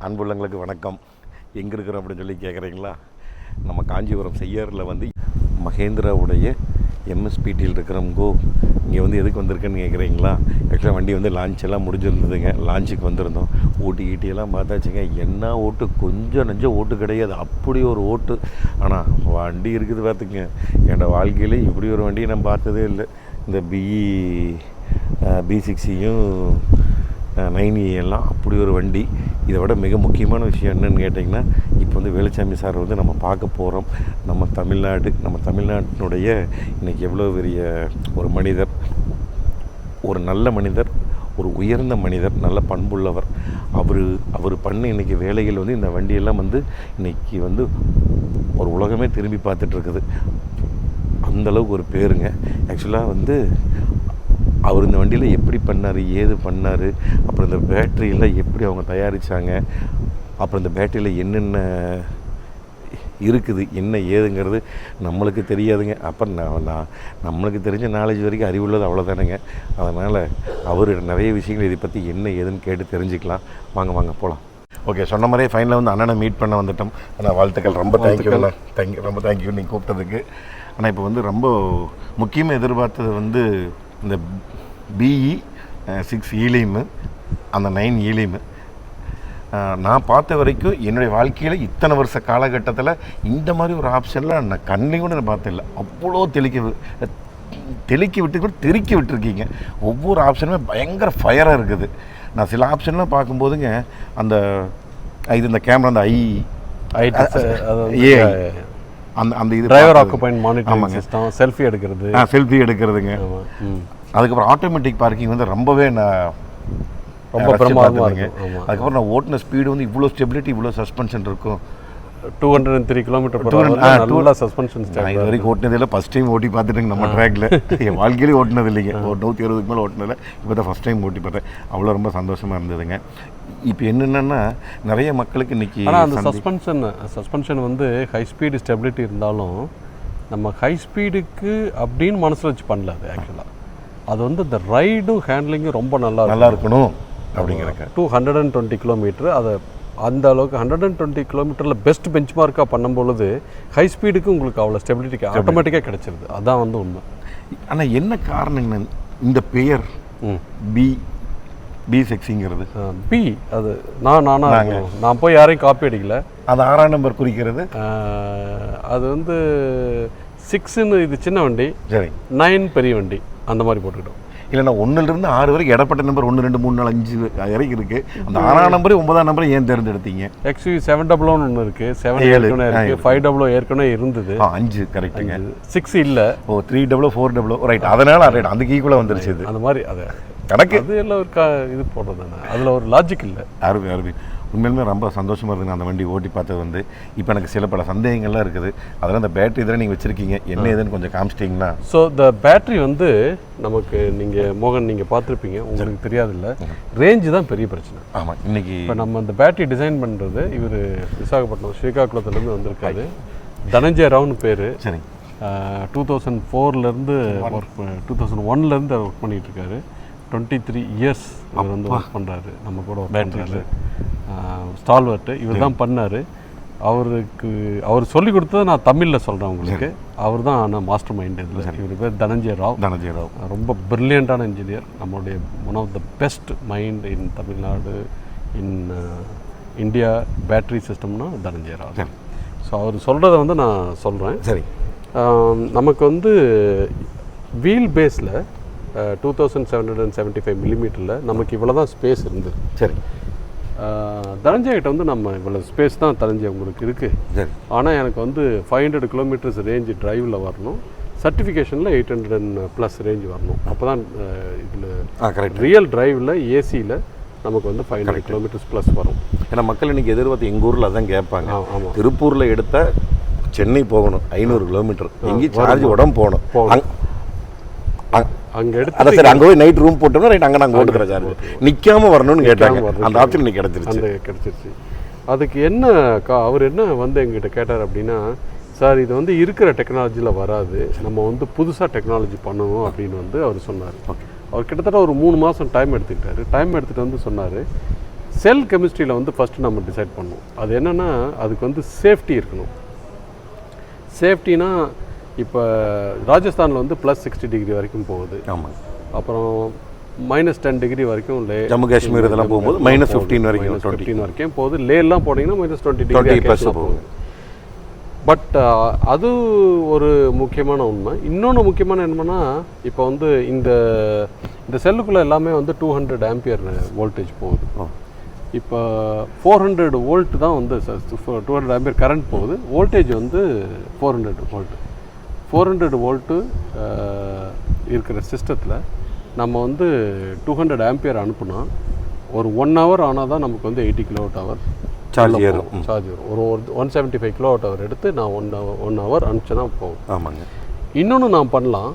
அன்புள்ளங்களுக்கு வணக்கம். எங்கே இருக்கிறோம் அப்படின்னு சொல்லி கேட்குறீங்களா? நம்ம காஞ்சிபுரம் செய்யாறில் வந்து மகேந்திராவுடைய எம்எஸ்பிடியில் இருக்கிறவங்கோ இங்கே வந்து எதுக்கு வந்திருக்குன்னு கேட்குறீங்களா? ஆக்சுவலாக வண்டி வந்து லான்ச் எல்லாம் முடிஞ்சிருந்ததுங்க. லான்ச்சுக்கு வந்திருந்தோம். ஊட்டி கீட்டியெல்லாம் பார்த்தாச்சுங்க. என்ன ஓட்டு, கொஞ்சம் நஞ்சம் ஓட்டு கிடையாது, அப்படி ஒரு ஓட்டு. ஆனால் வண்டி இருக்குது பார்த்துக்குங்க. என்னோடய வாழ்க்கையில் இப்படி ஒரு வண்டியை நான் பார்த்ததே இல்லை. இந்த B60யும் 9E எல்லாம் அப்படி ஒரு வண்டி. இதை விட மிக முக்கியமான விஷயம் என்னென்னு கேட்டிங்கன்னா, இப்போ வந்து வேலுச்சாமி சார் வந்து நம்ம பார்க்க போகிறோம். நம்ம தமிழ்நாட்டினுடைய இன்றைக்கி எவ்வளோ பெரிய ஒரு மனிதர், ஒரு நல்ல மனிதர், ஒரு உயர்ந்த மனிதர், நல்ல பண்புள்ளவர். அவர் பண்ண இன்றைக்கி வேலைகள் வந்து இந்த வண்டியெல்லாம் வந்து இன்றைக்கி வந்து ஒரு உலகமே திரும்பி பார்த்துட்ருக்குது. அந்தளவுக்கு ஒரு பேருங்க. ஆக்சுவலாக வந்து அவர் இந்த வண்டியில் எப்படி பண்ணார், ஏது பண்ணார், அப்புறம் இந்த பேட்டரியெல்லாம் எப்படி அவங்க தயாரித்தாங்க, அப்புறம் இந்த பேட்டரியில் என்னென்ன இருக்குது, என்ன ஏதுங்கிறது நம்மளுக்கு தெரியாதுங்க. அப்புறம் நம்மளுக்கு தெரிஞ்ச நாலேஜ் வரைக்கும் அறிவுள்ளது அவ்வளோதானுங்க. அதனால் அவர் நிறைய விஷயங்கள் இதை பற்றி என்ன ஏதுன்னு கேட்டு தெரிஞ்சுக்கலாம். வாங்க போகலாம். ஓகே, சொன்ன மாதிரியே ஃபைனலாக வந்து அண்ணனை மீட் பண்ண வந்துட்டோம். ஆனால் வாழ்த்துக்கள், ரொம்ப தேங்க்யூ நீங்கள் கூப்பிட்டதுக்கு. ஆனால் இப்போ வந்து ரொம்ப முக்கியமாக எதிர்பார்த்தது வந்து இந்த BE6 ஈலியமு, அந்த 9 ஈலியமு. நான் பார்த்த வரைக்கும் என்னுடைய வாழ்க்கையில் இத்தனை வருஷ காலகட்டத்தில் இந்த மாதிரி ஒரு ஆப்ஷன்லாம் நான் கண்ணையும் கூட நான் பார்த்ததில்லை. அவ்வளோ தெளிக்க விட்டு கூட தெறிக்க விட்டுருக்கீங்க. ஒவ்வொரு ஆப்ஷனுமே பயங்கர ஃபயராக இருக்குது. நான் சில ஆப்ஷன்லாம் பார்க்கும்போதுங்க, அந்த இந்த கேமரா, அந்த அந்த இது driver occupied monitoring system, selfie எடுக்கிறதுங்க. அதுக்கப்புறம் ஆட்டோமேட்டிக் பார்க்கிங் வந்து ரொம்பவே ரொம்ப பிரமாதமாக இருக்குங்க. அதுக்கப்புறம் நான் ஓட்டின ஸ்பீடு வந்து இவ்வளோ ஸ்டெபிலிட்டி, இவ்வளோ சஸ்பென்ஷன் இருக்கும். 203 கிலோமீட்டர் நல்லா சஸ்பென்ஷன். நான் இது வரைக்கும் ஓட்டினதில்லை, ஃபஸ்ட் டைம் ஓட்டி பார்த்துட்டேங்க நம்ம ட்ராக்ல. என் வாழ்க்கையிலே ஓட்டினது இல்லைங்க. ஒரு 160க்கு மேலே ஓட்டினதில்லை. இப்போ தான் ஃபஸ்ட் டைம் ஓட்டி பார்த்தேன். அவ்வளோ ரொம்ப சந்தோஷமாக இருந்ததுங்க. இப்போ என்னென்னா, நிறைய மக்களுக்கு இன்றைக்கி அந்த சஸ்பென்ஷன் வந்து ஹை ஸ்பீடு ஸ்டெபிலிட்டி இருந்தாலும் நம்ம ஹை ஸ்பீடுக்கு அப்படின்னு மனசில் வச்சு பண்ணல. அது ஆக்சுவலாக அது வந்து இந்த ரைடும் ஹேண்ட்லிங்கும் ரொம்ப நல்லா இருக்கணும் அப்படிங்கிறக்க 220 கிலோமீட்டர். அதை அந்த அளவுக்கு 120 கிலோமீட்டரில் பெஸ்ட் பெஞ்ச் மார்க்காக பண்ணும்பொழுது ஹை ஸ்பீடுக்கு உங்களுக்கு அவ்வளோ ஸ்டெபிலிட்டிக்கு ஆட்டோமேட்டிக்காக கிடச்சிருது. அதுதான் வந்து உண்மை. ஆனால் என்ன காரணங்கண்ணா இந்த பெயர் B60ங்கிறது? அது நான் போய் யாரையும் காப்பி அடிக்கல. அது 6ஆம் நம்பர் குறிக்கிறது. அது வந்து 6ன்னு இது சின்ன வண்டி, சரி, 9 பெரிய வண்டி, அந்த மாதிரி போட்டுக்கிட்டோம். இல்லைன்னா 1லேருந்து 6 வரைக்கும் இடப்பட்ட நம்பர் 1, 2, 3, 4, 5 வரைக்கும் இருக்குது. அந்த 6ஆம் நம்பர் 9ஆம் நம்பர் ஏன் தேர்ந்தெடுத்தீங்க? XUV 700 ஒன்று இருக்குது, 7 இருக்குது, 500 ஏற்கனவே இருந்தது. 5 கரெக்டுங்க. 6 இல்லை. 300, 400 ரைட். அதனால ரைட், அந்த கீக்குள்ளே வந்துருச்சு. இது அந்த மாதிரி அது கணக்கு. அது எல்லாம் ஒரு இது போடுறது தானே, அதில் ஒரு லாஜிக் இல்லை. அருமை. உண்மையிலுமே ரொம்ப சந்தோஷமாக இருக்குங்க அந்த வண்டி ஓட்டி பார்த்தது வந்து. இப்போ எனக்கு சில பல சந்தேகங்கள்லாம் இருக்குது. அதெல்லாம் இந்த பேட்டரி இதெல்லாம் நீங்கள் வச்சுருக்கீங்க, என்ன ஏதுன்னு கொஞ்சம் காமிச்சிட்டிங்கன்னா. ஸோ இந்த பேட்டரி வந்து நமக்கு நீங்கள் பார்த்துருப்பீங்க, உங்களுக்கு தெரியாதில்ல, ரேஞ்சு தான் பெரிய பிரச்சனை. ஆமாம். இன்றைக்கி இப்போ நம்ம இந்த பேட்டரி டிசைன் பண்ணுறது இவர் விசாகப்பட்டினம் ஸ்ரீகாக்குளத்துலேருந்து வந்திருக்காரு. தனஞ்சய ராவ்னு பேர். சரி. 2004லேருந்து 2001லேருந்து ஒர்க் பண்ணிகிட்ருக்காரு. 23 இயர்ஸ் இவர் வந்து ஒர்க் பண்ணுறாரு நம்ம கூட. ஒர்க் பண்ணுறாரு, ஸ்டால்வர்ட்டு இவர் தான் பண்ணார். அவர் சொல்லிக் கொடுத்ததை நான் தமிழில் சொல்கிறேன் உங்களுக்கு. அவர் தான் ஆனால் மாஸ்டர் மைண்ட் இதில். இவர் பேர் தனஞ்சய ராவ். ரொம்ப பிரில்லியண்ட்டான இன்ஜினியர். நம்மளுடைய one of the best mind in Tamil Nadu, in India battery சிஸ்டம்னா Dhananjaya Rao. So அவர் சொல்கிறத வந்து நான் சொல்கிறேன். சரி. நமக்கு வந்து வீல் பேஸில் 2775 மில்லிமீட்டரில் நமக்கு இவ்வளோ தான் ஸ்பேஸ் இருந்தது. சரி. தனஞ்சயகிட்ட வந்து நம்ம இவ்வளோ ஸ்பேஸ் தான் தனஞ்சய உங்களுக்கு இருக்குது. சரி. ஆனால் எனக்கு வந்து 500 கிலோமீட்டர்ஸ் ரேஞ்சு டிரைவில் வரணும், சர்டிஃபிகேஷனில் 800+ ரேஞ்ச் வரணும். அப்போ தான் இதில் ரியல் டிரைவில் ஏசியில் நமக்கு வந்து 500 கிலோமீட்டர்ஸ் வரும். ஏன்னா மக்கள் இன்றைக்கி எதிர்பார்த்து எங்கள் ஊரில் அதான் கேட்பாங்க. ஆமாம். திருப்பூரில் எடுத்தால் சென்னை போகணும் 500 கிலோமீட்டர், எங்கேயும் சார்ஜ் உடம்பு போகணும். அங்கே எடுத்து சரி, அங்கே போய் நைட் ரூம் போட்டோம்னா ரைட், அங்கே நாங்கள் ஓட்டுக்கிற சார்ஜ் நிற்காமல் வரணும்னு கேட்டாங்க. அந்த ஆப்ஷன் இன்னைக்கு கிடச்சிருச்சு. அதுக்கு என்ன அவர் என்ன வந்து எங்கிட்ட கேட்டார் அப்படின்னா, சார் இது வந்து இருக்கிற டெக்னாலஜியில் வராது, நம்ம வந்து புதுசாக டெக்னாலஜி பண்ணணும் அப்படின்னு வந்து அவர் சொன்னார். அவர் கிட்டத்தட்ட ஒரு 3 மாதம் டைம் எடுத்துக்கிட்டாரு. டைம் எடுத்துகிட்டு வந்து சொன்னார், செல் கெமிஸ்ட்ரியில் வந்து ஃபஸ்ட்டு நம்ம டிசைட் பண்ணுவோம். அது என்னென்னா அதுக்கு வந்து சேஃப்டி இருக்கணும். சேஃப்டினா இப்போ ராஜஸ்தானில் வந்து +60 வரைக்கும் போகுது. ஆமாம். அப்புறம் -10 டிகிரி வரைக்கும் ஜம்மு காஷ்மீர் இதெல்லாம் போகும்போது -15 வரைக்கும், -15 வரைக்கும் போகுது. லேலாம் போனீங்கன்னா -20 டிகிரி போகுது. பட் அது ஒரு முக்கியமான உண்மை. இன்னொன்று முக்கியமான என்னன்னா, இப்போ வந்து இந்த செல்லுக்குள்ளே எல்லாமே வந்து 200 ஆம்பியர் வோல்டேஜ் போகுது. இப்போ 400 வோல்ட் தான் வந்து 200 ஆம்பியர் கரண்ட் போகுது. வோல்டேஜ் வந்து 400 வோல்ட். 400 வோல்ட்டு இருக்கிற சிஸ்டத்தில் நம்ம வந்து 200 ஆம்பியர் அனுப்புனா ஒரு 1 ஹவர் ஆனால் தான் நமக்கு வந்து 80 kWh சார்ஜ் வரும். ஒரு 175 kWh எடுத்து நான் 1 ஹவர் அனுப்பிச்சேன்னா போகும். ஆமாங்க. இன்னொன்று நான் பண்ணலாம்,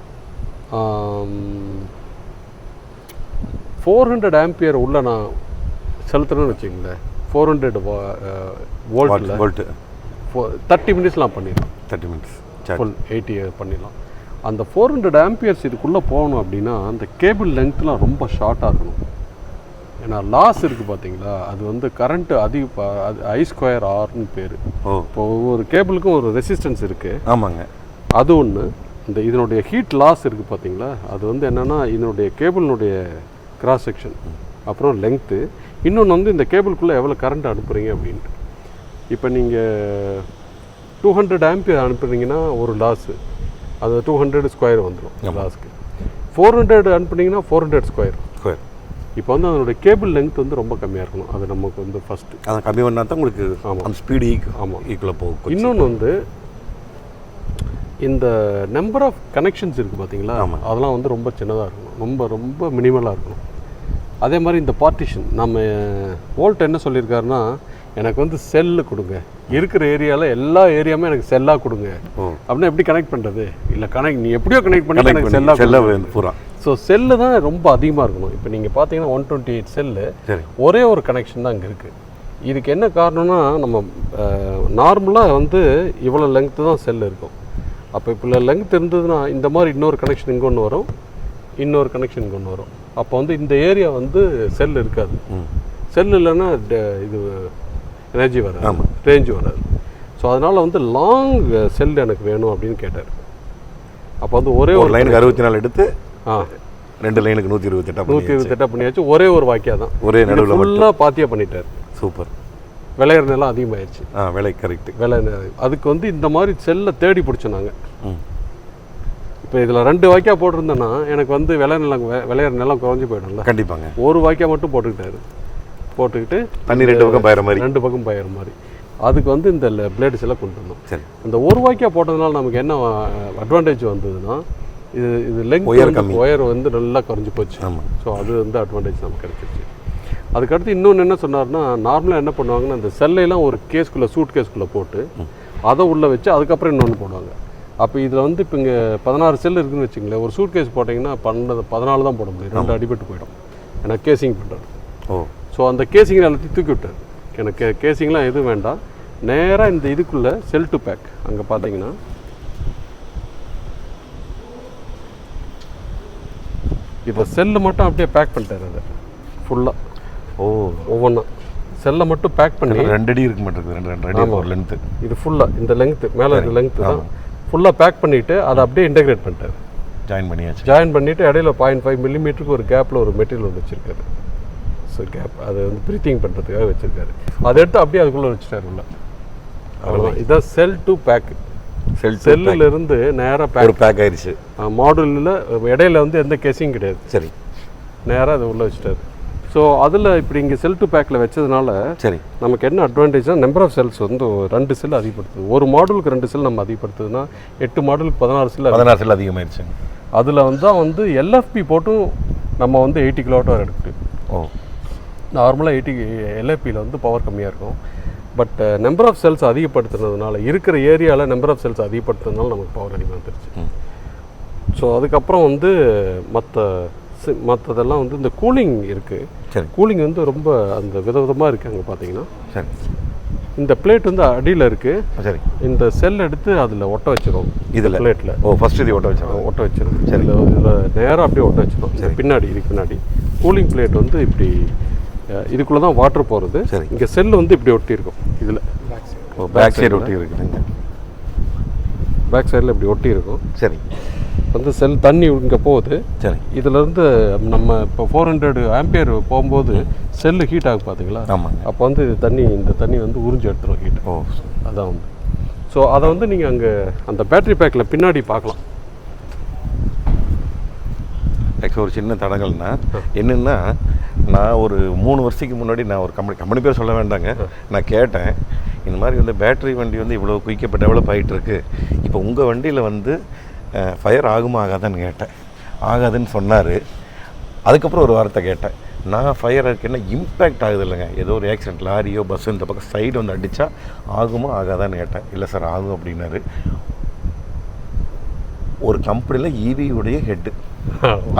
400 ஆம்பியர் உள்ள நான் செலுத்துறேன்னு வச்சுங்களேன், 400 வோல்ட்டு 30 மினிட்ஸ் நான் பண்ணிடலாம். 30 மினிட்ஸ் ஃபுல் 80 பண்ணிடலாம். அந்த 400 ஆம்பியர்ஸ் இதுக்குள்ளே போகணும் அப்படின்னா அந்த கேபிள் லென்த்லாம் ரொம்ப ஷார்ட்டாக இருக்கணும். ஏன்னா லாஸ் இருக்குது பார்த்தீங்களா, அது வந்து கரண்ட்டு I²Rன்னு பேர். இப்போ ஒவ்வொரு கேபிளுக்கும் ஒரு ரெசிஸ்டன்ஸ் இருக்குது. ஆமாங்க. அது ஒன்று. இதனுடைய ஹீட் லாஸ் இருக்குது பார்த்தீங்களா, அது வந்து என்னென்னா இதனுடைய கேபிளினுடைய கிராஸ் செக்ஷன், அப்புறம் லெங்க்த்து, இன்னொன்று வந்து இந்த கேபிளுக்குள்ளே எவ்வளோ கரண்ட் அனுப்புகிறீங்க அப்படின்ட்டு. இப்போ நீங்கள் 200 ஆம்பியர் அனுப்புறீங்கன்னா ஒரு லாஸு, அது 200 ஸ்கொயர் வந்துடும் லாஸ்க்கு. 400 அனுப்புனீங்கன்னா 400 ஸ்கொயர். இப்போ வந்து அதனுடைய கேபிள் லெங்த் வந்து ரொம்ப கம்மியாக இருக்கணும். அது நமக்கு வந்து ஃபஸ்ட்டு அதை கம்மி பண்ணால் தான் உங்களுக்கு அந்த ஸ்பீடு ஈக்குவலாக போகும். இன்னொன்று வந்து இந்த நம்பர் ஆஃப் கனெக்ஷன்ஸ் இருக்குது பார்த்தீங்களா, அதெல்லாம் வந்து ரொம்ப சின்னதாக இருக்கணும், ரொம்ப ரொம்ப மினிமலாக இருக்கணும். அதே மாதிரி இந்த பார்ட்டிஷன் நம்ம வோல்ட் என்ன சொல்லியிருக்காருன்னா, எனக்கு வந்து செல்லு கொடுங்க, இருக்கிற ஏரியாவில் எல்லா ஏரியாவுமே எனக்கு செல்லாக கொடுங்க. அப்படின்னா எப்படி கனெக்ட் பண்ணுறது? இல்லை நீ எப்படியோ கனெக்ட் பண்ணி எனக்கு செல்லாக பூரா. ஸோ செல்லு தான் ரொம்ப அதிகமாக இருக்கணும். இப்போ நீங்கள் பார்த்தீங்கன்னா 128 செல்லு ஒரே ஒரு கனெக்ஷன் தான் அங்கே இருக்குது. இதுக்கு என்ன காரணம்னா, நம்ம நார்மலாக வந்து இவ்வளோ லெங்க்த்து தான் செல்லு இருக்கும். அப்போ இப்போ லெங்க்த் இருந்ததுன்னா இந்த மாதிரி இன்னொரு கனெக்ஷன் இங்கே ஒன்று வரும், இன்னொரு கனெக்ஷன் இங்கே ஒன்று வரும். அப்போ வந்து இந்த ஏரியா வந்து செல் இருக்காது. செல் இல்லைன்னா இது எனர்ஜி வராது, ரேஞ்சு வராது. ஸோ அதனால் வந்து லாங் செல் எனக்கு வேணும் அப்படின்னு கேட்டார். அப்போ வந்து ஒரே ஒரு லைனுக்கு 64 எடுத்து 2 லைனுக்கு 128 பண்ணியாச்சு. ஒரே ஒரு வாக்கியா தான், ஒரே நடுவில் ஃபுல்லாக பாத்தியாக பண்ணிட்டார். சூப்பர். விளையிற நிலம் அதிகமாகிடுச்சு. விலை கரெக்ட். விலை அதுக்கு வந்து இந்த மாதிரி செல்லை தேடி பிடிச்சோன்னாங்க. இப்போ இதில் 2 வாக்கியா போட்டிருந்தேன்னா எனக்கு வந்து விளையிற நிலம் குறைஞ்சி போயிடும்ல. கண்டிப்பாங்க. ஒரு வாக்கியா மட்டும் போட்டுக்கிட்டு தண்ணி 2 பக்கம் பாயிற மாதிரி, 2 பக்கம் பாயிற மாதிரி அதுக்கு வந்து இந்த பிளேட்ஸ் எல்லாம் கொண்டு வந்தோம். சரி. அந்த ஒரு வாக்கியா போட்டதுனால நமக்கு என்ன அட்வான்டேஜ் வந்ததுன்னா, இது லெங்க் ஒயர் வந்து நல்லா குறைஞ்சி போச்சு. ஸோ அது வந்து அட்வான்டேஜ் நமக்கு கிடைச்சிருச்சு. அதுக்கடுத்து இன்னொன்று என்ன சொன்னார்னா, நார்மலாக என்ன பண்ணுவாங்கன்னா, இந்த செல்லையெல்லாம் ஒரு சூட் கேஸ்குள்ளே போட்டு அதை உள்ளே வச்சு அதுக்கப்புறம் இன்னொன்று போடுவாங்க. அப்போ இதில் வந்து இப்போ இங்கே 16 செல் இருக்குதுன்னு வச்சுங்களேன், ஒரு சூட் கேஸ் போட்டிங்கன்னா 14 தான் போட முடியும், 2 அடிபட்டு போயிடும். ஏன்னா கேசிங் பண்ணுறாரு. ஸோ அந்த கேசிங்கில் எல்லாத்தையும் தூக்கி விட்டார். எனக்கு கேசிங்லாம் எதுவும் வேண்டாம், நேராக இந்த இதுக்குள்ளே செல் டு பேக். அங்கே பார்த்தீங்கன்னா இப்போ செல்லு மட்டும் அப்படியே பேக் பண்ணிட்டார். அதை ஃபுல்லாக ஒவ்வொன்றா செல்லை மட்டும் பேக் பண்ணி 2 அடி இருக்க மாட்டேங்குது, 2 அடி ஒரு லென்த்து. இது ஃபுல்லாக இந்த லெங்க்த்து மேலே இருக்க லெங்க்த்து தான் ஃபுல்லாக பேக் பண்ணிவிட்டு அதை அப்படியே இன்டெகிரேட் பண்ணிட்டார். ஜாயின் பண்ணிவிட்டு இடையில 0.5 மில்லிமீட்டருக்கு ஒரு கேப்பில் ஒரு மெட்டீரியல் ஒன்று வச்சுருக்காரு. ஸோ கேப் அது வந்து ப்ரீத்திங் பண்ணுறதுக்காக வச்சுருக்காரு. அதை எடுத்து அப்படியே அதுக்குள்ளே வச்சுட்டார் உள்ள. அவ்வளோதான். இதான் செல் டு பேக். செல்லிருந்து நேராக பேக் ஆயிடுச்சு. மாடுலில் இடையில வந்து எந்த கேஸிங் கிடையாது. சரி. நேராக அதை உள்ளே வச்சுட்டாரு. ஸோ அதில் இப்படி இங்கே செல் டு பேக்கில் வச்சதுனால சரி நமக்கு என்ன அட்வான்டேஜ்னால், நம்பர் ஆஃப் செல்ஸ் வந்து 2 செல் அதிகப்படுத்துது. ஒரு மாடலுக்கு 2 செல் நம்ம அதிகப்படுத்துதுன்னா 8 மாடலுக்கு 16 செல் அதிகமாகிடுச்சு. அதில் வந்து எல்எஃப்பி போட்டும் நம்ம வந்து 80 kWh எடுத்துட்டு. நார்மலாக எல்எஃப்பியில் வந்து பவர் கம்மியாக இருக்கும். பட் நம்பர் ஆஃப் செல்ஸ் அதிகப்படுத்துனதுனால, இருக்கிற ஏரியாவில் நம்பர் ஆஃப் செல்ஸ் அதிகப்படுத்துறதுனால நமக்கு பவர் அதிகமாக வந்துருச்சு. ஸோ அதுக்கப்புறம் வந்து மற்றதெல்லாம் வந்து இந்த கூலிங் இருக்குது. கூலிங் வந்து ரொம்ப அந்த விதவிதமாக இருக்குது. அங்கே பார்த்தீங்கன்னா சரி, இந்த பிளேட் வந்து அடியில் இருக்குது. சரி, இந்த செல் எடுத்து அதில் ஒட்ட வச்சிரும். இதில் பிளேட்டில் ஃபஸ்ட்டு இது ஒட்ட வச்சிரும். சரி, இதில் நேராக அப்படியே ஒட்ட வச்சிரும். சரி, பின்னாடி இதுக்கு பின்னாடி கூலிங் பிளேட் வந்து இப்படி இதுக்குள்ளே தான் வாட்டர் போகிறது. சரி. இங்கே செல்லு வந்து இப்படி ஒட்டி இருக்கும். இதில் பேக் சைடு ஒட்டி இருக்குதுங்க. பேக் சைடில் இப்படி ஒட்டி இருக்கும். சரி. வந்து செல் தண்ணி இங்கே போகுது. சரி. இதிலேருந்து நம்ம இப்போ 400 ஆம்பியர் போகும்போது செல்லு ஹீட் ஆகும் பார்த்தீங்களா? ஆமாம். அப்போ வந்து இந்த தண்ணி வந்து உறிஞ்சி எடுத்துரும் ஹீட். ஓ, அதான் வந்து. ஸோ அதை வந்து நீங்கள் அங்கே அந்த பேட்டரி பேக்கில் பின்னாடி பார்க்கலாம். ஆக்சுவலாக ஒரு சின்ன தடங்கள்னா என்னென்னா, நான் ஒரு 3 வருஷத்துக்கு முன்னாடி நான் ஒரு கம்பெனி பேர் சொல்ல வேண்டாங்க, நான் கேட்டேன் இந்த மாதிரி வந்து பேட்டரி வண்டி வந்து இவ்வளோ குயிக்காக டெவலப் ஆகிட்டுருக்கு, இப்போ உங்கள் வண்டியில் வந்து ஃபயர் ஆகுமா ஆகாதான்னு கேட்டேன். ஆகாதுன்னு சொன்னார். அதுக்கப்புறம் ஒரு வார்த்தை கேட்டேன், நான் ஃபயர் இருக்குன்னா இம்பேக்ட் ஆகுது இல்லைங்க, ஏதோ ஒரு ஆக்சிடென்ட் லாரியோ பஸ்ஸோ இந்த பக்கம் சைடு வந்து அடித்தா ஆகுமா ஆகாதான்னு கேட்டேன். இல்லை சார் ஆகும் அப்படின்னாரு. ஒரு கம்பெனியில் ஈவியுடைய ஹெட்டு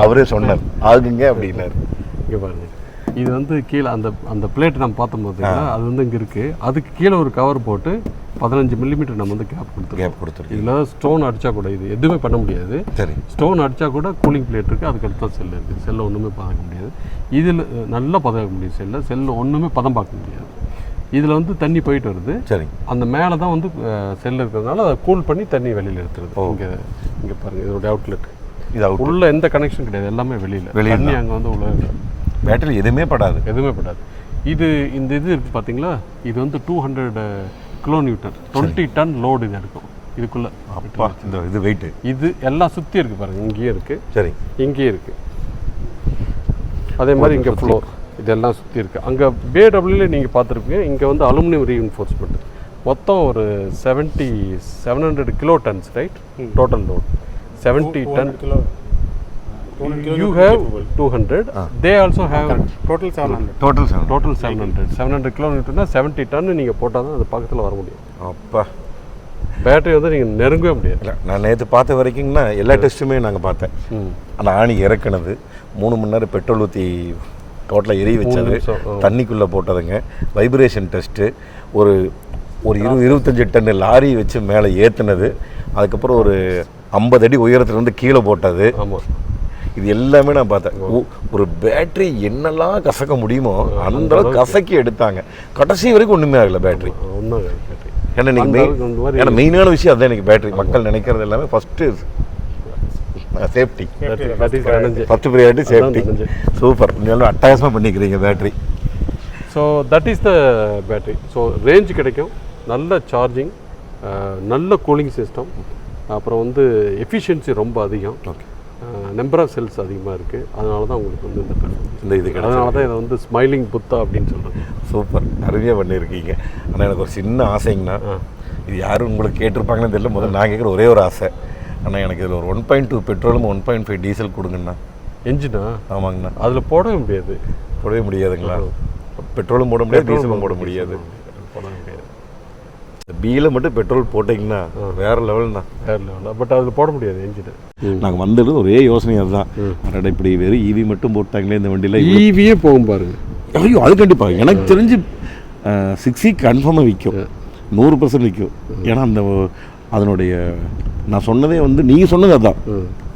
அவரே சொன்னார் ஆகுங்க அப்படின்னாரு. இங்கே பாருங்கள், இது வந்து கீழே அந்த பிளேட் நம்ம பார்த்தோம்போது அது வந்து இங்கே இருக்குது. அதுக்கு கீழே ஒரு கவர் போட்டு 15 மில்லிமீட்டர் நம்ம வந்து கேப் கொடுத்துருக்கோம். இதில் ஸ்டோன் அடித்தா கூட இது எதுவுமே பண்ண முடியாது. சரி. ஸ்டோன் அடித்தா கூட கூலிங் பிளேட் இருக்குது, அதுக்கு அடுத்து தான் செல்லு இருக்குது. செல்லை ஒன்றுமே பார்க்க முடியாது. இதில் நல்லா பதக்க முடியும். செல்லு ஒன்றுமே பதம் பார்க்க முடியாது. இதில் வந்து தண்ணி போயிட்டு வருது. சரி. அந்த மேலே தான் வந்து செல் இருக்கிறதுனால அதை கூல் பண்ணி தண்ணி வெளியில் எடுத்துருது. இங்கே பாருங்கள், இதோடைய அவுட்லெட். இது உள்ள எந்த கனெக்ஷன் கிடையாது, எல்லாமே வெளியில். தண்ணி அங்கே வந்து உள்ள பேட்டரி எதுவுமே படாது. இது இந்த இது இருக்குது பார்த்தீங்களா, இது வந்து 200 கிலோநியூட்டன் 20 டன் லோடு இது எடுக்கும் இதுக்குள்ளே. அப்பா, இந்த இது வெயிட்டு இது எல்லாம் சுற்றி இருக்குது பாருங்கள். இங்கேயே இருக்குது. சரி. இங்கேயே இருக்குது. அதே மாதிரி இங்கே ஃப்ளோர் இதெல்லாம் சுற்றி இருக்குது. அங்கே பேடபிள்யூல நீங்கள் பார்த்துருப்பீங்க. இங்கே வந்து அலுமினியம் ரீஇன்ஃபோர்ஸ்மெண்ட். மொத்தம் ஒரு 700 kilo tons, right? Total load 70 ton. You have 200. They also have total 700. 700 கிலோமீட்டர்னா 70 டன் நீங்கள் போட்டால் தான் அது பக்கத்தில் வர முடியும். அப்பா, பேட்டரி வந்து நீங்கள் நெருங்கவே முடியாது. இல்லை, நான் நேற்று பார்த்த வரைக்கும்னா எல்லா டெஸ்ட்டுமே நாங்கள் பார்த்தேன். அந்த ஆணி இறக்குனது, 3 மணி நேரம் பெட்ரோல் ஊற்றி டோட்டலாக எரிய வச்சது, தண்ணிக்குள்ளே போட்டதுங்க, வைப்ரேஷன் டெஸ்ட்டு, ஒரு 25 டன் லாரி வச்சு மேலே ஏற்றுனது, அதுக்கப்புறம் ஒரு 50 அடி உயரத்துலேருந்து கீழே போட்டது. ஆமாம், இது எல்லாமே நான் பார்த்தேன். ஒரு பேட்டரி என்னெல்லாம் கசக்க முடியுமோ அந்த அளவுக்கு கசக்கி எடுத்தாங்க. கடைசி வரைக்கும் ஒன்றுமே ஆகலை பேட்டரி. ஏன்னா ஏன்னா மெயினான விஷயம் அதுதான் எனக்கு. பேட்டரி மக்கள் நினைக்கிறது எல்லாமே first safety, first priority safety. Super, நீங்கள் அட்டகாசமாக பண்ணிக்கிறீங்க battery. So that is the battery. So range கிடைக்கும், நல்ல சார்ஜிங், நல்ல கூலிங் சிஸ்டம், அப்புறம் வந்து எஃபிஷியன்சி ரொம்ப அதிகம். ஓகே. நம்பர் ஆஃப் செல்ஸ் அதிகமாக இருக்குது. அதனால தான் உங்களுக்கு வந்து இந்த இது அதனால தான் இதை வந்து ஸ்மைலிங் புத்தா அப்படின்னு சொல்கிறது. சூப்பர், அருமையாக பண்ணியிருக்கீங்க. ஆனால் எனக்கு ஒரு சின்ன ஆசைங்கண்ணா, இது யாரும் உங்களுக்கு கேட்டிருப்பாங்கன்னு தெரியல, முதல்ல நான் கேட்குற ஒரே ஒரு ஆசை. ஆனால் எனக்கு இதில் ஒரு 1.2 பெட்ரோலும் 1.5 டீசல் கொடுங்கண்ணா. என்ஜினா? ஆமாங்கண்ணா. அதில் போடவே முடியாதுங்களா? பெட்ரோலும் போட முடியாது, டீசலும் போட முடியாது. பியில் மட்டும் பெட்ரோல் போட்டிங்கன்னா வேறு லெவல் தான். பட் அதில் போட முடியாது என்ஜின். நாங்கள் வந்தது ஒரே யோசனை அதுதான். அதோட இப்படி வெறும் ஈவி மட்டும் போட்டாங்களே இந்த வண்டியில். ஈவியே போகும் பாருங்க. ஐயோ, அது கண்டிப்பாக எனக்கு தெரிஞ்சு 6E கன்ஃபார்மாக விற்கும், 100% விற்கும். ஏன்னா அதனுடைய நான் சொன்னதே வந்து நீங்கள் சொன்னது அதுதான்.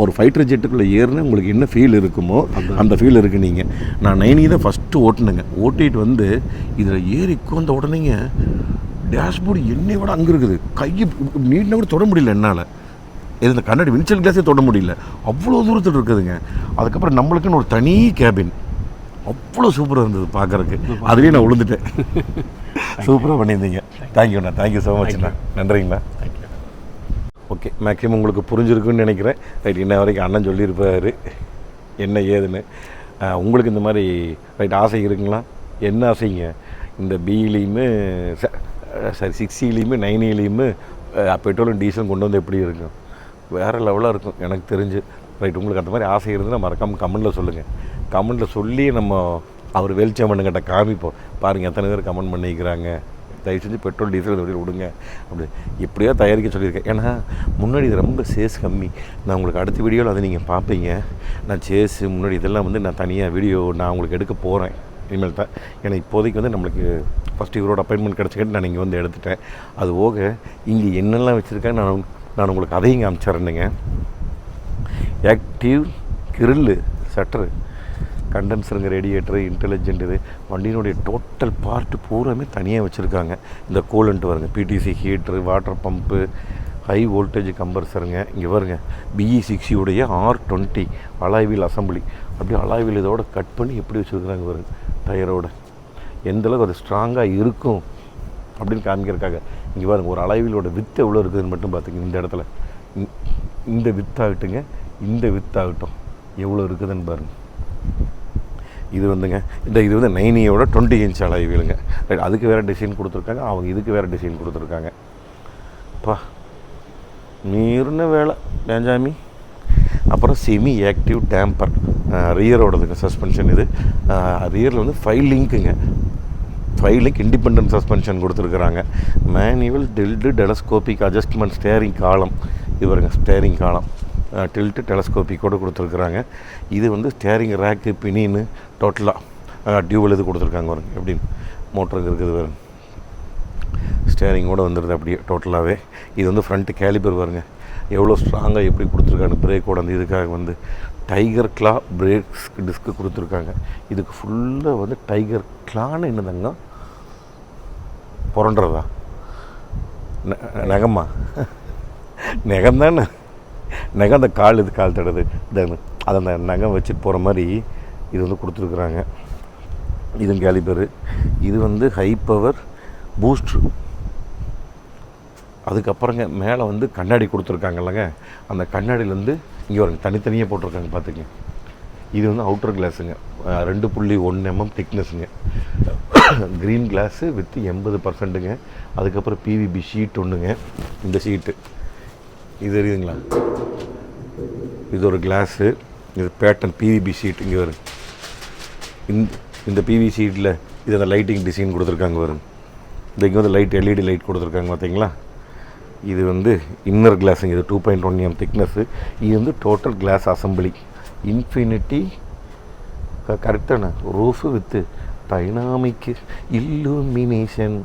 ஒரு ஃபைட்டர் ஜெட்டுக்குள்ளே ஏறுனா உங்களுக்கு என்ன ஃபீல் இருக்குமோ அந்த ஃபீல் இருக்குது. நீங்கள் நான் 9E தான் ஃபஸ்ட்டு ஓட்டுனுங்க. ஓட்டிகிட்டு வந்து இதில் ஏறி உட்காந்த உடனேங்க டேஷ்போர்டு என்னை விட அங்கே இருக்குது. கையை நீட்டினா கூட தொட முடியல என்னால். இந்த கண்ணாடி வின்சல் கிளாஸே தொட முடியல, அவ்வளோ தூரத்தில் இருக்குதுங்க. அதுக்கப்புறம் நம்மளுக்குன்னு ஒரு தனி கேபின், அவ்வளோ சூப்பராக இருந்தது பார்க்குறதுக்கு. அதுலேயும் நான் விழுந்துட்டேன். சூப்பராக பண்ணியிருந்தீங்க. தேங்க்யூண்ணா, தேங்க்யூ ஸோ மச்ண்ணா. நன்றிங்கண்ணா. ஓகே, மேக்ஸிமம் உங்களுக்கு புரிஞ்சிருக்குன்னு நினைக்கிறேன். ரைட், இன்ன வரைக்கும் அண்ணன் சொல்லியிருப்பார் என்ன ஏதுன்னு. உங்களுக்கு இந்த மாதிரி ரைட் ஆசை இருக்குங்களா? என்ன ஆசைங்க? இந்த பியிலையுமே சரி 6Eலையுமே 9Eலையுமே பெட்ரோலும் டீசலும் கொண்டு வந்து எப்படி இருக்கும்? வேறு லெவலாக இருக்கும் எனக்கு தெரிஞ்சு. ரைட், உங்களுக்கு அந்த மாதிரி ஆசை இருந்ததுன்னா மறக்காமல் கமெண்ட்டில் சொல்லுங்கள். கமெண்ட்டில் சொல்லி நம்ம அவர் வெளிச்சமண்ணுங்கிட்ட காமிப்போம். பாருங்கள் எத்தனை பேர் கமெண்ட் பண்ணிக்கிறாங்க. தயவு செஞ்சு பெட்ரோல் டீசல் இந்த வழியில் விடுங்க அப்படி எப்படியோ தயாரிக்க சொல்லியிருக்கேன். ஏன்னா முன்னாடி இது ரொம்ப சேஸ் கம்மி. நான் உங்களுக்கு அடுத்த வீடியோவில் அதை நீங்கள் பார்ப்பீங்க. நான் சேஸு முன்னாடி இதெல்லாம் வந்து நான் தனியாக வீடியோ நான் உங்களுக்கு எடுக்க போகிறேன் இனிமேல் தான். ஏன்னா இப்போதைக்கு வந்து நம்மளுக்கு ஃபஸ்ட்டு இவரோட அப்பாயின்மெண்ட் கிடச்சிக்கிட்டு நான் இங்கே வந்து எடுத்துட்டேன். அது போக இங்கே என்னெல்லாம் வச்சுருக்கேன் நான் உங்களுக்கு அதையும் காமிச்சிட்றேனுங்க. ஆக்டிவ் கிரில்லு ஷட்டரு கண்டென்சருங்க, ரேடியேட்டரு, இன்டெலிஜென்ட், இது வண்டியினுடைய டோட்டல் பார்ட்டு பூராமே தனியாக வச்சுருக்காங்க. இந்த கூலண்ட் வருங்க, பிடிசி ஹீட்ரு, வாட்டர் பம்பு, ஹை வோல்டேஜ் கம்பர்சருங்க. இங்கே வருங்க BE60 உடைய R20 அலாய்வீல் அசம்பிளி. அப்படியே அலாய்வீல் இதோட கட் பண்ணி எப்படி வச்சுருக்குறாங்க வருங்க, டயரோட எந்தளவுக்கு அது ஸ்ட்ராங்காக இருக்கும் அப்படின்னு காமிக்கிறக்காக. இங்கே பாருங்க ஒரு அலாய்வீலோட வித்து எவ்வளோ இருக்குதுன்னு மட்டும் பார்த்துங்க. இந்த இடத்துல இந்த வித்தாகட்டுங்க, இந்த வித்தாகட்டும் எவ்வளோ இருக்குதுன்னு பாருங்கள். இது வந்துங்க இது வந்து 9E 20 இன்ச் அலாய்வீலுங்க. ரைட், அதுக்கு வேறு டிசைன் கொடுத்துருக்காங்க, அவங்க இதுக்கு வேறு டிசைன் கொடுத்துருக்காங்க. பா மீறின வேலை டேஞ்சாமி. அப்புறம் செமி ஆக்டிவ் டேம்பர் ரியரோடதுங்க சஸ்பென்ஷன். இது ரியரில் வந்து 5 லிங்க்குங்க, 5 லிங்க் இண்டிபெண்டன்ட் சஸ்பென்ஷன் கொடுத்துருக்குறாங்க. Manual tilt telescopic adjustment steering காலம். இது வருங்க ஸ்டேரிங் காலம், டில்ட்டு டெலஸ்கோபிக் கூட கொடுத்துருக்குறாங்க. இது வந்து ஸ்டேரிங் ரேக்கு, பினின்னு டோட்டலாக டியூவல் இது கொடுத்துருக்காங்க வருங்க. எப்படின்னு மோட்டருங்க இருக்குது வருங்க, ஸ்டேரிங்கோடு வந்துடுது அப்படியே டோட்டலாகவே. இது வந்து ஃப்ரண்ட்டு கேலிபர் வருங்க, எவ்வளோ ஸ்ட்ராங்காக எப்படி கொடுத்துருக்காங்க. பிரேக்கோட அந்த இதுக்காக வந்து டைகர் கிளா பிரேக்ஸ் டிஸ்க்கு கொடுத்துருக்காங்க. இதுக்கு ஃபுல்லாக வந்து டைகர் கிளான்னு என்னதுங்க, புரண்டுறதா நகமா நகம் தானே, நகம் அந்த கால் இது கால் தடுது இதாங்க, அதை அந்த நகம் வச்சுட்டு போகிற மாதிரி இது வந்து கொடுத்துருக்குறாங்க. இதுவும் கேலிபரு. இது வந்து ஹை பவர் பூஸ்ட்ரு. அதுக்கப்புறங்க மேலே வந்து கண்ணாடி கொடுத்துருக்காங்கல்லங்க, அந்த கண்ணாடியிலேருந்து இங்கே வருங்க தனித்தனியாக போட்டிருக்காங்க பார்த்துங்க. இது வந்து அவுட்டர் கிளாஸுங்க, 2.1 mm திக்னஸ்ஸுங்க, க்ரீன் கிளாஸு வித் 80%ங்க. அதுக்கப்புறம் PVB ஷீட் ஒன்றுங்க, இந்த ஷீட்டு இது தெரியுதுங்களா, இது ஒரு கிளாஸு, இது பேட்டர்ன் PVB ஷீட். இங்கே வரும் இந்த PVB ஷீட்டில் இது அந்த லைட்டிங் டிசைன் கொடுத்துருக்காங்க வரும். இந்த இங்கே வந்து லைட் LED லைட் கொடுத்துருக்காங்க பார்த்தீங்களா. இது வந்து இன்னர் கிளாஸுங்க, இது 2.1 mm திக்னஸ்ஸு. இது வந்து டோட்டல் கிளாஸ் அசம்பிளி, இன்ஃபினிட்டி கரெக்டான ரூஃபு வித்து டைனாமிக் இல்லுமினேஷன்.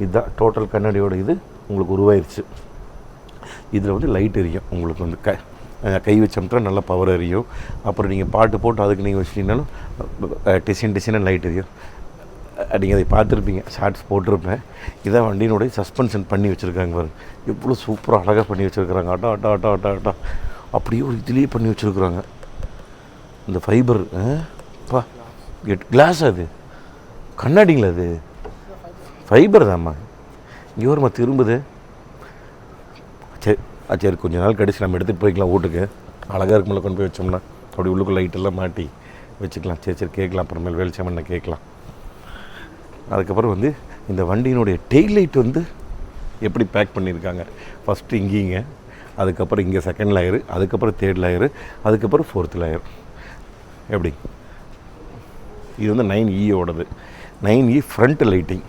இதுதான் டோட்டல் கண்ணாடியோட இது உங்களுக்கு உருவாயிருச்சு. இதில் வந்து லைட் எரியும் உங்களுக்கு வந்து கை வச்சோம்னா நல்லா பவர் எரியும். அப்புறம் நீங்கள் பாட்டு போட்டு அதுக்கு நீங்கள் வச்சிட்டிங்கனாலும் டிசைனாக லைட் எரியும். நீங்கள் அதை பார்த்துருப்பீங்க, ஷார்ட்ஸ் போட்டிருப்பேன். இதான் வண்டியினுடைய சஸ்பென்ஷன் பண்ணி வச்சுருக்காங்க பாருங்க, எவ்வளோ சூப்பராக அழகாக பண்ணி வச்சுருக்குறாங்க. அட்டா அட்டா அட்டா அட்டா அட்டா அப்படியே ஒரு இதுலேயே பண்ணி வச்சுருக்குறாங்க. இந்த ஃபைபர் பா கிளாஸ், அது கண்ணாடிங்களா, அது ஃபைபர் தான்மா. இங்கே வருமா திரும்புது. சரி சரி, கொஞ்ச நாள் கழிச்சு நம்ம எடுத்துகிட்டு போய்க்கலாம் வீட்டுக்கு. அழகாக இருக்கும்போது கொண்டு போய் வச்சோம்னா அப்படி உள்ளுக்கு லைட்டெல்லாம் மாட்டி வச்சுக்கலாம். சரி சரி கேட்கலாம், அப்புறமேல் வெளிச்சம் கேட்கலாம். அதுக்கப்புறம் வந்து இந்த வண்டியினுடைய டெய்ல் லைட் வந்து எப்படி பேக் பண்ணியிருக்காங்க. ஃபஸ்ட்டு இங்கேங்க, அதுக்கப்புறம் இங்கே செகண்ட் லேயரு, அதுக்கப்புறம் தேர்ட் லேயரு, அதுக்கப்புறம் ஃபோர்த் லேயர். எப்படி இது வந்து 9E 9E ஃப்ரண்ட் லைட்டிங்.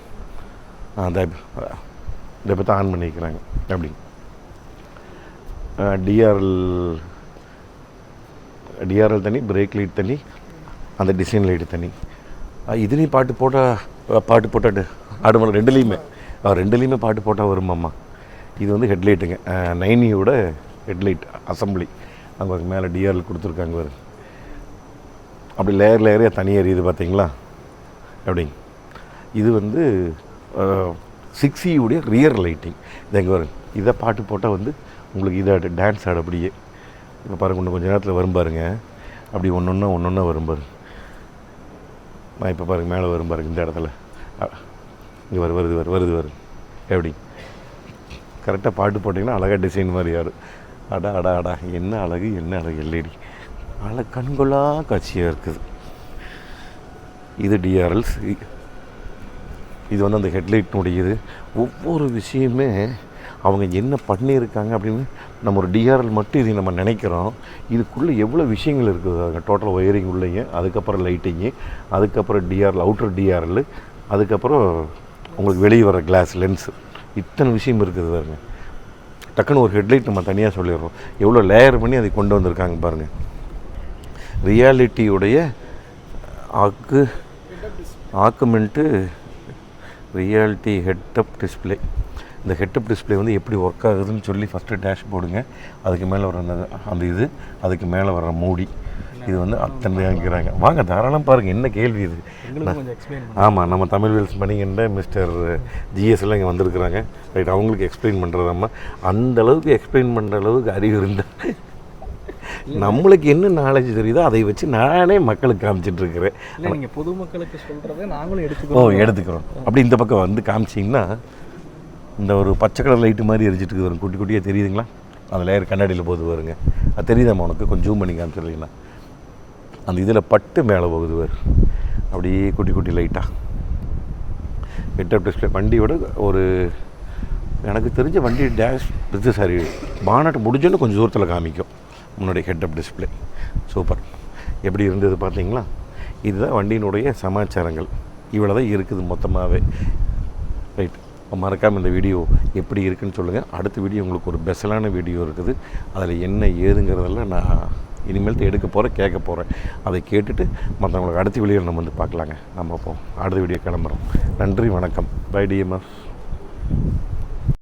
இதை பற்றி ஆன் பண்ணிக்கிறாங்க. எப்படி டிஆர்எல் தனி, பிரேக் லைட் தனி, அந்த டிசைன் லைட்டு தனி. இதுலேயும் பாட்டு போட்டாட்டு ஆடுமலை ரெண்டுலேயுமே பாட்டு போட்டால் வருமாம்மா. இது வந்து ஹெட்லைட்டுங்க, 9E ஹெட்லைட் அசம்பிளி. அங்கே மேலே டிஆர்எல் கொடுத்துருக்காங்க வரும். அப்படி லேயரே தனியாக எரியுது பார்த்தீங்களா. அப்படிங்க இது வந்து 6E ரியர் லைட்டிங். இது எங்கே வரும், இதை பாட்டு போட்டால் வந்து உங்களுக்கு இதை டான்ஸ் ஆட அப்படியே. இப்போ பாருங்க, இன்னும் கொஞ்சம் நேரத்தில் வரும் பாருங்க, அப்படி ஒன்று வரும் பாருங்க. நான் இப்போ பாருங்கள் மேலே வரும் பாருங்க, இந்த இடத்துல இங்கே வருது. எப்படி கரெக்டாக பாட்டு போட்டிங்கன்னா அழகாக டிசைன் மாதிரி யாரும் அடா என்ன அழகு LED கண்கொள்ளா காட்சியாக இருக்குது. இது டிஆர்எல்ஸ். இது வந்து அந்த ஹெட்லைட்னுடைய இது. ஒவ்வொரு விஷயமே அவங்க என்ன பண்ணியிருக்காங்க அப்படின்னு நம்ம ஒரு டிஆர்எல் மட்டும் இதை நம்ம நினைக்கிறோம். இதுக்குள்ளே எவ்வளோ விஷயங்கள் இருக்குது டோட்டல் ஒயரிங் உள்ளேங்க, அதுக்கப்புறம் லைட்டிங்கு, அதுக்கப்புறம் டிஆர்எல் அவுட்டர் டிஆர்எல், அதுக்கப்புறம் உங்களுக்கு வெளியே வர கிளாஸ் லென்ஸு, இத்தனை விஷயம் இருக்குது பாருங்க. டக்குன்னு ஒரு ஹெட்லைட் நம்ம தனியாக சொல்லிடுறோம், எவ்வளோ லேயர் பண்ணி அதை கொண்டு வந்திருக்காங்க பாருங்கள். ரியாலிட்டியுடைய ஆக்குமெண்ட்டு ரியாலிட்டி ஹெட்அப் டிஸ்பிளே. இந்த ஹெட்அப் டிஸ்பிளே வந்து எப்படி ஒர்க் ஆகுதுன்னு சொல்லி ஃபஸ்ட்டு டேஷ் போர்டுங்க, அதுக்கு மேலே வர அந்த இது, அதுக்கு மேலே வர மூடி, இது வந்து அத்தனை வாங்கிக்கிறாங்க. வாங்க தாராளம் பாருங்கள், என்ன கேள்வி இது. ஆமாம், நம்ம தமிழ் வீல்ஸ் மணிகண்ட மிஸ்டர் ஜிஎஸ்லாம் இங்கே வந்திருக்கிறாங்க. ரைட், அவங்களுக்கு எக்ஸ்பிளைன் பண்ணுறதாம்மா. அந்த அளவுக்கு எக்ஸ்பிளைன் பண்ணுற அளவுக்கு அறிவு இருந்தால் நம்மளுக்கு என்ன நாலேஜ் தெரியுதோ அதை வச்சு நானே மக்களுக்கு காமிச்சிட்ருக்கிறேன். நீங்கள் பொதுமக்களுக்கு சொல்கிறத நாங்களும் எடுத்துக்கிறோம். அப்படி இந்த பக்கம் வந்து காமிச்சிங்கன்னா இந்த ஒரு பச்சை கலர் லைட்டு மாதிரி எரிச்சிட்டு வரும், குட்டி குட்டியாக தெரியுதுங்களா? அந்த லேயர் கண்ணாடியில் போகுது வருங்க, அது தெரியுதாம்மா உனக்கு? கொஞ்சம் ஜூம் பண்ணி காமிச்சிருக்கீங்களா? அந்த இதில் பட்டு மேலே போகுது வரும், அப்படியே குட்டி குட்டி லைட்டாக. ஹெட் அப் டிஸ்பிளே வண்டியோட ஒரு எனக்கு தெரிஞ்ச வண்டி டேஷ் இது சாரி பானட் முடிஞ்சோன்னு கொஞ்சம் தூரத்தில் காமிக்கும் முன்னாடி ஹெட் அப் டிஸ்பிளே. சூப்பர். எப்படி இருந்தது பார்த்தீங்களா? இதுதான் வண்டியினுடைய சமாச்சாரங்கள். இவ்வளோ தான் இருக்குது மொத்தமாகவே. ரைட், மறக்காமல் இந்த வீடியோ எப்படி இருக்குன்னு சொல்லுங்கள். அடுத்த வீடியோ உங்களுக்கு ஒரு பெஸ்டலான வீடியோ இருக்குது, அதில் என்ன ஏதுங்கிறதெல்லாம் நான் இனிமேல் எடுக்க போகிறேன், கேட்க போகிறேன். அதை கேட்டுட்டு மற்றவங்களுக்கு அடுத்த வீடியோவில் நம்ம வந்து பார்க்கலாங்க. நம்ம அடுத்த வீடியோ கிளம்புறோம். நன்றி, வணக்கம். Bye TMF.